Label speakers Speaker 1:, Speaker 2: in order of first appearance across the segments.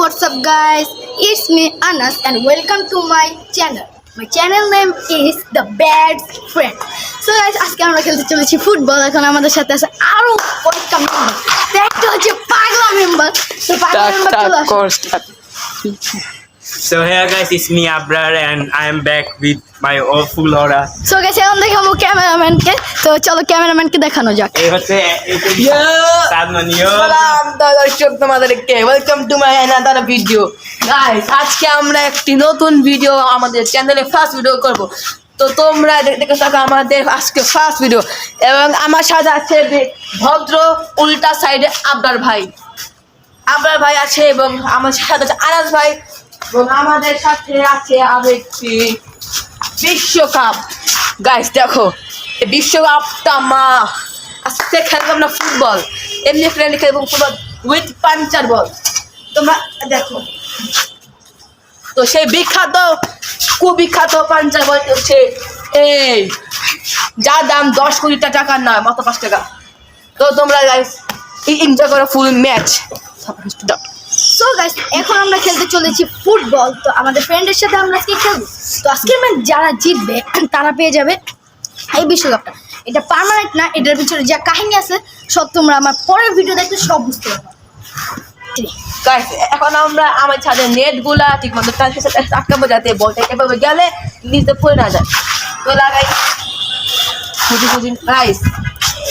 Speaker 1: what's up guys, it's me Anas and welcome to my channel. My channel name is The Bad Friend. So guys, আজকে আমরা খেলতে চলেছি football. এখন আমাদের সাথে আছে আরো কয়েকটা মেম্বার। একটা হচ্ছে পাগলা মেম্বার। তো পাগলা মেম্বার চলে আসে।
Speaker 2: So here guys, it's me Abrar and I am back with my full aura.
Speaker 1: So guys, এখন দেখাবো ক্যামেরাম্যানকে। তো চলো ক্যামেরাম্যানকে দেখানো যাক।
Speaker 2: এই হচ্ছে
Speaker 3: সালাম দর্শক তোমাদেরকে, welcome to my another video. Guys, আজকে আমরা একটি নতুন ভিডিও আমাদের চ্যানেলে ফার্স্ট ভিডিও করব। তো তোমরা দেখতে থাকো আমাদের আজকে ফার্স্ট ভিডিও। এবং আমার সাথে আছে ভদ্র উল্টা সাইডে আবরার ভাই আছে, এবং আমার সাথে আছে আনাস ভাই, এবং আমাদের সাথে আছে আরেকটি বিশ্বকাপ। গাইস দেখো, এই বিশ্বকাপটা আজকে খেলবো আমরা ফুটবল, এমনি ফ্রেন্ড খেলবো ফুটবল উইথ পাঞ্চার বল। তোমরা দেখো, তো সেই কুবিখ্যাত পাঞ্চার বল হচ্ছে এই, যার দাম 10 কোটি টাকার নয়, মাত্র 5 টাকা। তো তোমরা গাইস এনজয় করো ফুল ম্যাচ।
Speaker 1: সো গাইস, এখন আমরা খেলতে চলেছি ফুটবল। তো আমাদের ফ্রেন্ডের সাথে আমরা আজকে খেলবো। তো আজকে যারা জিতবে তারা পেয়ে যাবে এই বিশ্বকাপটা। এটা পার্মানেন্ট না, এটার পিছনে যা কাহিনী আছে সব তোমরা আমার পরের ভিডিও দেখলে সব বুঝতে পারবে।
Speaker 3: গাইস, এখন আমরা আমার ছাদের নেটগুলা ঠিক মতো আটকাবো, যাতে বলটা এভাবে গেলে নিচে পড়ে না যায়। তো লাগাই খুঁজি গাইস,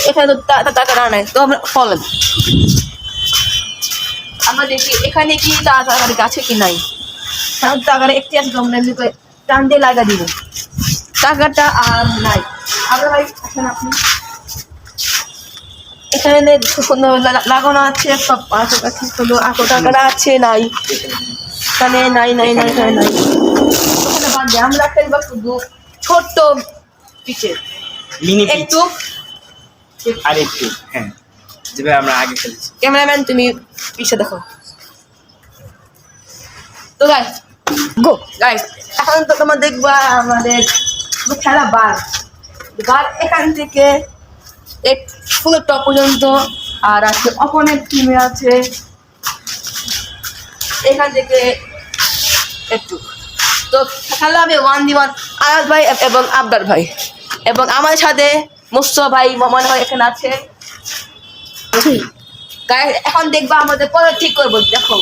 Speaker 3: এখানে তো টাকা নাই, তো আমরা ফলেন আমরা দেখি এখানে কি টাকার গাছে কি নাই। টাকার একটি আছে, আমরা এমনি করে টান দিয়ে লাগা দিব, টাকাটা আর নাই। আমরা ভাই এখন আপনি এখানে সুন্দর লাগানো আছে, সব কাছাকাছি টাকাটা আছে নাই, এখানে নাই। ওখানে বাদ দিয়ে আমরা খেলবো শুধু ছোট্ট পিচে,
Speaker 2: মিনি
Speaker 3: একটু
Speaker 2: আর একটু, হ্যাঁ, যেভাবে আমরা আগে খেলেছি।
Speaker 3: ক্যামেরাম্যান তুমি পিছে দেখো। তো গাইস গো, গাইস এখন তো তোমরা দেখবা আমাদের খেলা বার এখান থেকে এক ফুল টপ পর্যন্ত, আর আছে অপোনেন্ট টিমে আছে এখান থেকে একটু। তো খেলা হবে 1v1, আনাস ভাই এবং আবরার ভাই, এবং আমাদের সাথে মুস্তফা ভাই মনে হয় এখানে আছে। এখন দেখবা আমাদের পরে ঠিক করবো। দেখো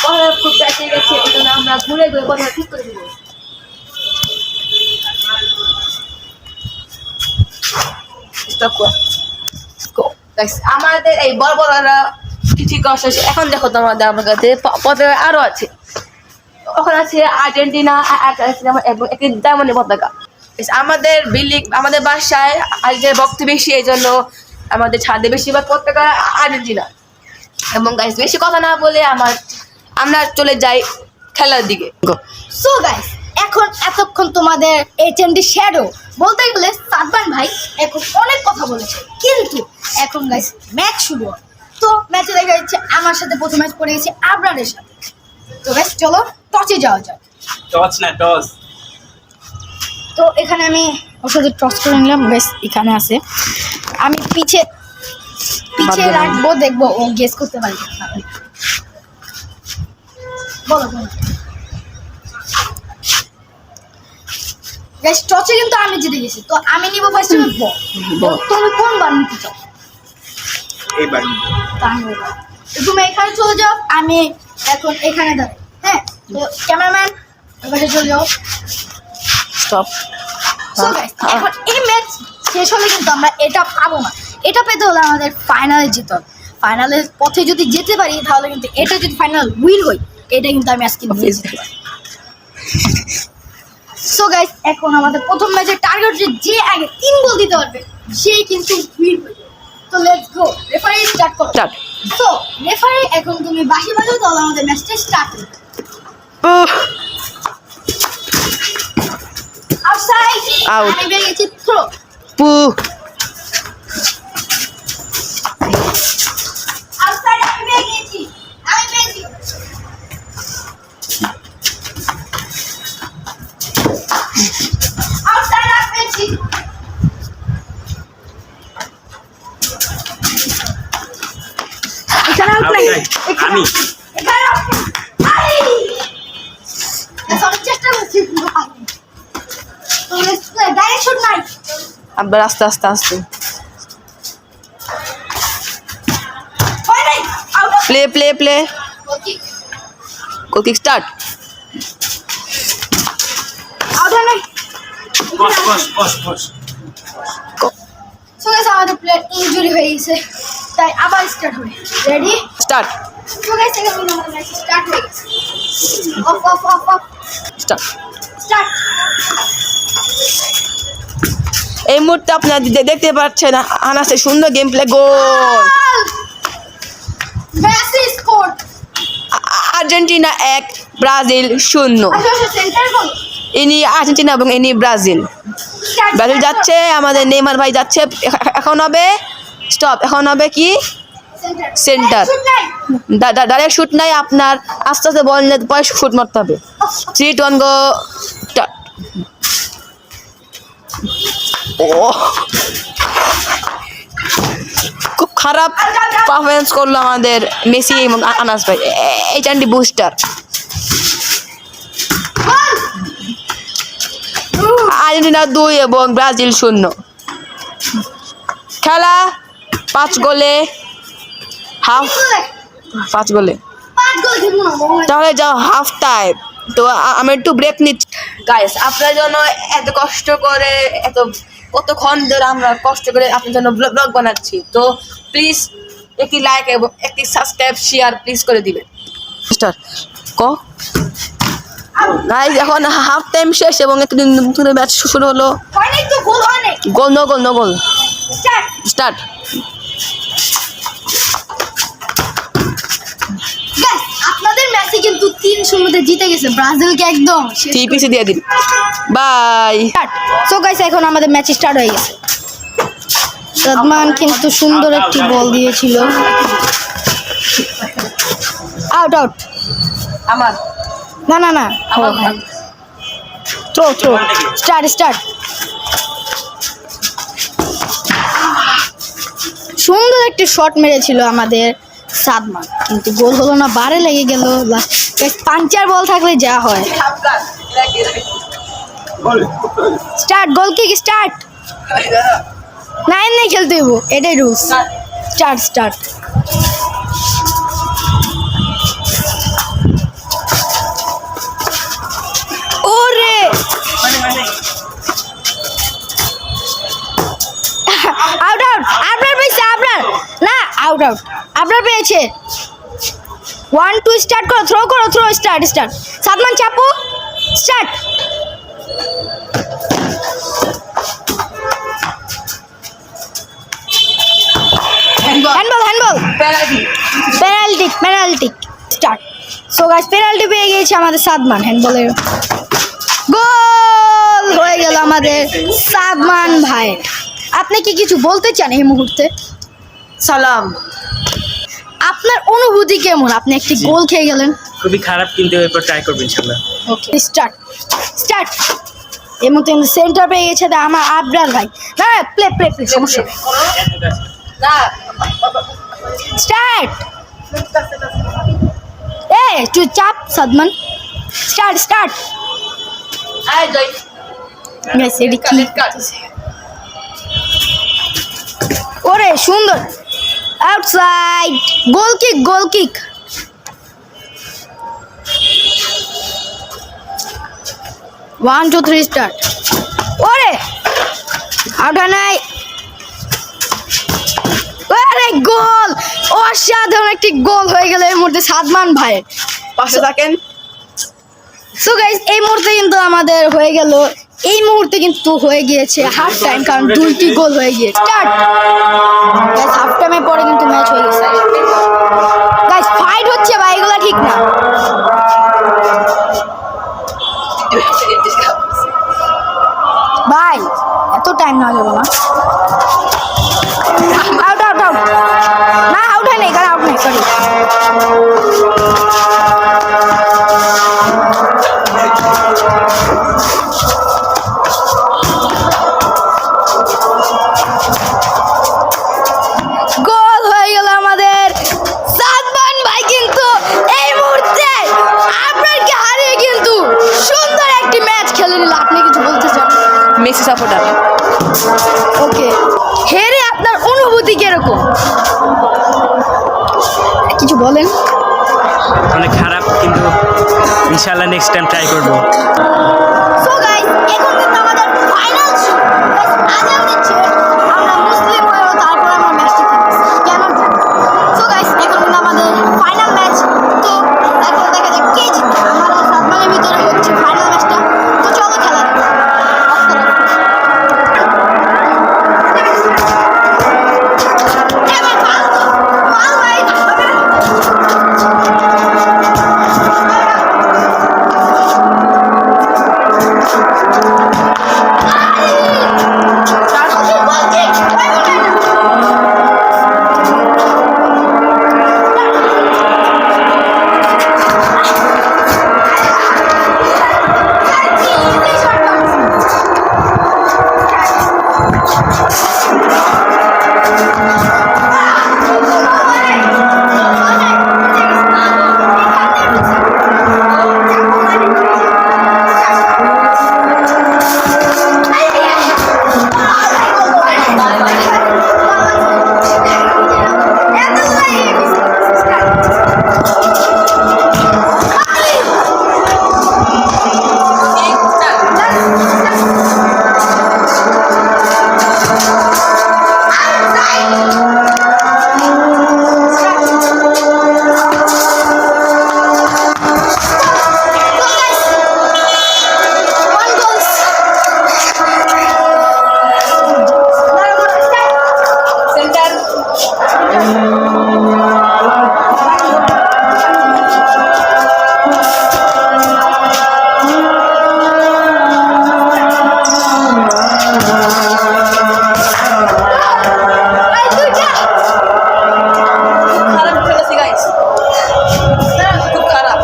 Speaker 3: পরে খুব পেঁচে গেছে, এখানে আমরা ঘুরে পরে ঠিক করে দেবো। আমাদের এই বড়রা ঠিক আছে। এখন দেখো তোমাদের আমার কাছে পতাকা আরো আছে, ওখানে আছে আর্জেন্টিনা এবং একটি দামনি পতাকা। আমাদের আমাদের বাসায় আজকে ভক্ত বেশি, এই জন্য আমাদের ছাদে বেশিরভাগ পতাকা আর্জেন্টিনা। এবং গাইস বেশি কথা না বলে আমরা চলে যাই খেলার দিকে।
Speaker 1: সো গাইস, এখন এতক্ষণ তোমাদের এইচএনডি শ্যাডো বলতে গেলে সাদমান ভাই এখন অনেক কথা বলেছে, কিন্তু এখন গাইস ম্যাচ শুরু হয়। তো ম্যাচে দেখা যাচ্ছে আমার সাথে প্রথম ম্যাচ পড়ে গেছে আবরারের সাথে। তো গাইস চলো টসে যাওয়া যাক।
Speaker 2: টস।
Speaker 1: তো এখানে আমি ওর সাথে টস করে নিলাম। বেশ, এখানে আছে, আমি পিছে রাখবো, দেখবো ও গেস করতে পারে। বলো গাইস, টসে কিন্তু আমি জিতে গেছি। তো আমি নিব ফার্স্ট বল। তুমি কোন বার নিতে চাও?
Speaker 2: এইবার
Speaker 1: তুমি এখানে চলে যাও, আমি এখন এখানে দাঁড়াই। হ্যাঁ, তো ক্যামেরাম্যান এবারে চলে যাও।
Speaker 3: স্টপ।
Speaker 1: সো গাইস, এখন এই ম্যাচ শেষ হলে কিন্তু আমরা এটা পাবো না। এটা পেতে হলে আমাদের ফাইনালে যেতে হবে। ফাইনালের পথে যদি যেতে পারি তাহলে কিন্তু এটা যদি ফাইনাল উইন হই, এটা কিন্তু আমি আজকে নিয়ে যেতে পারি। সো গাইস, এখন আমাদের প্রথম ম্যাচের টার্গেট যে আগে 3 গোল দিতে পারবে সেই কিন্তু উইন হয়ে যাবে। তো লেটস গো, রেফারি স্টার্ট করো। সো রেফারি, এখন তুমি বাঁশি বাজাও, তাহলে আমাদের ম্যাচটা স্টার্ট হবে। আউটসাইড, আমি বেরিয়ে গেছি, থ্রো। আউটসাইড, আমি বেরিয়ে গেছি, আমি পেয়েছি। আউটসাইড, আমি পেয়েছি। এখানে আউট নাই,
Speaker 2: আমি
Speaker 1: এখানে আউট। অনেক চেষ্টা করছি ডাইরেক্ট শট নাই
Speaker 3: আবার আস্তে আস্তে আস্তে
Speaker 1: হয় নাই out of
Speaker 3: play play play
Speaker 1: okay
Speaker 3: goal kick start
Speaker 1: out হয় নাই
Speaker 2: Pause.
Speaker 1: সো গাইস আমাদের প্লেয়ার ইনজুরি হয়ে গেছে তাই আবার স্টার্ট হবে রেডি
Speaker 3: স্টার্ট
Speaker 1: সো গাইস এখন আমাদের ম্যাচ স্টার্ট হয়ে গেছে of of of of
Speaker 3: start
Speaker 1: start
Speaker 3: এই মুহূর্তে আপনারা দেখতে পাচ্ছেন আনাসের সুন্দর গেম প্লে গোল
Speaker 1: মেসি স্কোর
Speaker 3: আর্জেন্টিনা 1 ব্রাজিল 0
Speaker 1: আসলে সেন্টার গোল
Speaker 3: ইনি আর্জেন্টিনা এবং ইনি ব্রাজিল ব্রাজিল যাচ্ছে আমাদের নেইমার ভাই যাচ্ছে এখন হবে স্টপ এখন হবে কি সেন্টার ডাইরেক্ট শুট নাই আপনার আস্তে আস্তে বল নিয়ে পরে শুট মারতে হবে 3 2 1 গো স্টার্ট ও খুব খারাপ পারফরমেন্স করলো আমাদের মেসি এবং আনাস ভাই এই চারটি বুস্টার আর্জেন্টিনা 2 এবং ব্রাজিল 0 খেলা 5 গোলে হাফ 5 গোলে
Speaker 1: 5 গোল দিব না
Speaker 3: তাহলে যাও হাফ টাইম তো আমি একটু ব্রেক নিচ্ছি গাইস আপনার জন্য এত কষ্ট করে এত কতক্ষণ ধরে আমরা কষ্ট করে আপনার জন্য ব্লগ বানাচ্ছি তো প্লিজ একটি লাইক এবং একটি সাবস্ক্রাইব শেয়ার প্লিজ করে দিবেন স্টার ক গাইস এখন হাফ টাইম শেষ এবং একটি নতুন ম্যাচ শুরু হলো
Speaker 1: হয় নাই তো গোল হয় নাই
Speaker 3: goal no goal
Speaker 1: start
Speaker 3: start
Speaker 1: guys আপনাদের ম্যাচে কিন্তু 3-0 তে জিতে গেছে ব্রাজিলকে একদম
Speaker 3: টিপিসি দিয়ে দিন বাই
Speaker 1: স্টার্ট সো গাইস এখন আমাদের ম্যাচ স্টার্ট হয়ে গেছে সাদমান কিন্তু সুন্দর একটি বল দিয়েছিল আউট আউট
Speaker 3: আমার
Speaker 1: না
Speaker 3: আমার
Speaker 1: থ্রো স্টার্ট সুন্দর একটি শট মেরেছিল আমাদের সাদমান কিন্তু গোল হলো না বারে লেগে গেল পাঞ্চার বল থাকলে যা হয় স্টার্ট গোল কিক স্টার্ট নাইন নেই খেলতে হইব এটাই রুলস স্টার্ট ওরে আউট আপনার পেয়েছে আপনার না আউট আপনার পেয়েছে 1 2 স্টার্ট করো থ্রো স্টার্ট সাদমান চাপো start handball penalty start so guys penalty পেয়ে গিয়েছে আমাদের সাদমান হ্যান্ডবলের গোল হয়ে গেল আমাদের সাদমান ভাই আপনি কি কিছু বলতে চান এই মুহূর্তে
Speaker 3: সালাম
Speaker 1: আপনার অনুভূতি কেমন আপনি একটি গোল খেয়ে গেলেন
Speaker 2: খুবই খারাপ কিন্তু এরপর ট্রাই করবেন ইনশাআল্লাহ
Speaker 1: ওকে স্টার্ট এই মুহূর্তে কিন্তু সেন্টার পেয়ে গেছে আমার আবরার ভাই না প্লে সমস্যা
Speaker 3: না
Speaker 1: স্টার্ট তুই চাপ সাদমান স্টার্ট
Speaker 3: আয় যাই
Speaker 1: গাইস এডি কি ওরে সুন্দর outside goal kick one two three start ওরে আউট নাই ওরে গোল অসাধারণ একটি গোল হয়ে গেল এই মুহূর্তে সাদমান ভাই
Speaker 3: পাশে থাকেন
Speaker 1: সো গাইস এই মুহূর্তে কিন্তু আমাদের হয়ে গেল এই মুহূর্তে কিন্তু হয়ে গিয়েছে হাফ টাইম কারণ 2টি গোল হয়ে গিয়েছে স্টার্ট গাইস হাফ টাইমের পরে কিন্তু ম্যাচ হয়ে গেছে গাইস ফাইট হচ্ছে ভাই এগুলা ঠিক না ভাই এত টাইম না যাবে না আউট না আউট হয় নাই কারণ আউট নাই সরি গোল হয়ে গেল আমাদের
Speaker 3: মেসি সাপোর্টার।
Speaker 1: ওকে, হেরে আপনার অনুভূতি কিরকম? কিছু বলেন।
Speaker 2: অনেক খারাপ, কিন্তু ইনশাল্লাহ নেক্সট টাইম ট্রাই করবো।
Speaker 1: সো গাইস, এখন কিন্তু আমাদের ফাইনাল শো। আজান দিচ্ছে, আমরা মুসলিম হয়েও তারপর আমরা ম্যাচটি খেলতেছি কেন জানি। সো গাইস, এখন কিন্তু আমাদের ফাইনাল ম্যাচ। তো এখন দেখা যাক কে জিতে। আমরা সাতমানের ভিতরে হচ্ছে ফাইনাল ম্যাচটা। তো চলো খেলা যাক। এবার পাল ভাই হবে না।
Speaker 3: খারাপ খেলেছি গাইস, খুব খারাপ।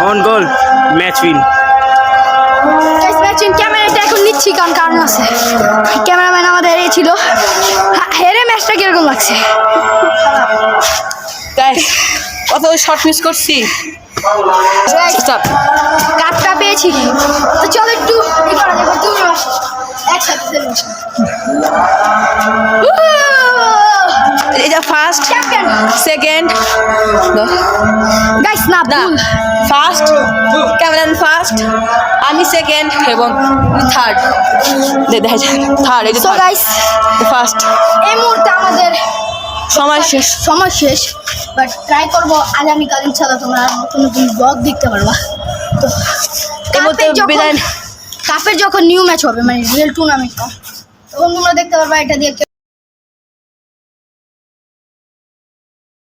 Speaker 2: On goal, match win.
Speaker 1: ক্যামেরাটা এখন নিচ্ছি, কারণ আছে ক্যামেরাম্যান আমাদের এই ছিল। হেরে ম্যাচটা কিরকম লাগছে?
Speaker 3: গাইস, কত শর্ট মিস করছি। Stop.
Speaker 1: কাটটা পেয়েছি, তো চলো একটু ই করা যাবে। তুমি একসাথে সেলিব্রেশন।
Speaker 3: এটা ফার্স্ট, সেকেন্ড,
Speaker 1: গাইস না
Speaker 3: না
Speaker 1: ভুল।
Speaker 3: ফার্স্ট, ক্যামেরান ফার্স্ট, আমি সেকেন্ড এবং থার্ড। দেখা যায় থার্ড, এই যে
Speaker 1: সো গাইস,
Speaker 3: ফার্স্ট।
Speaker 1: এই মুহূর্তে আমাদের
Speaker 3: সময় শেষ।
Speaker 1: সময় শেষ, বাট ট্রাই করবো আগামীকাল ইনশাল্লাহ তোমরা নতুন নতুন ব্লগ দেখতে পারবা। তো
Speaker 3: এই মুহূর্তে বিদায়।
Speaker 1: কাপের যখন নিউ ম্যাচ হবে, মানে রিয়েল টুর্নামেন্টটা, তখন তোমরা দেখতে পারবা এটা দিয়ে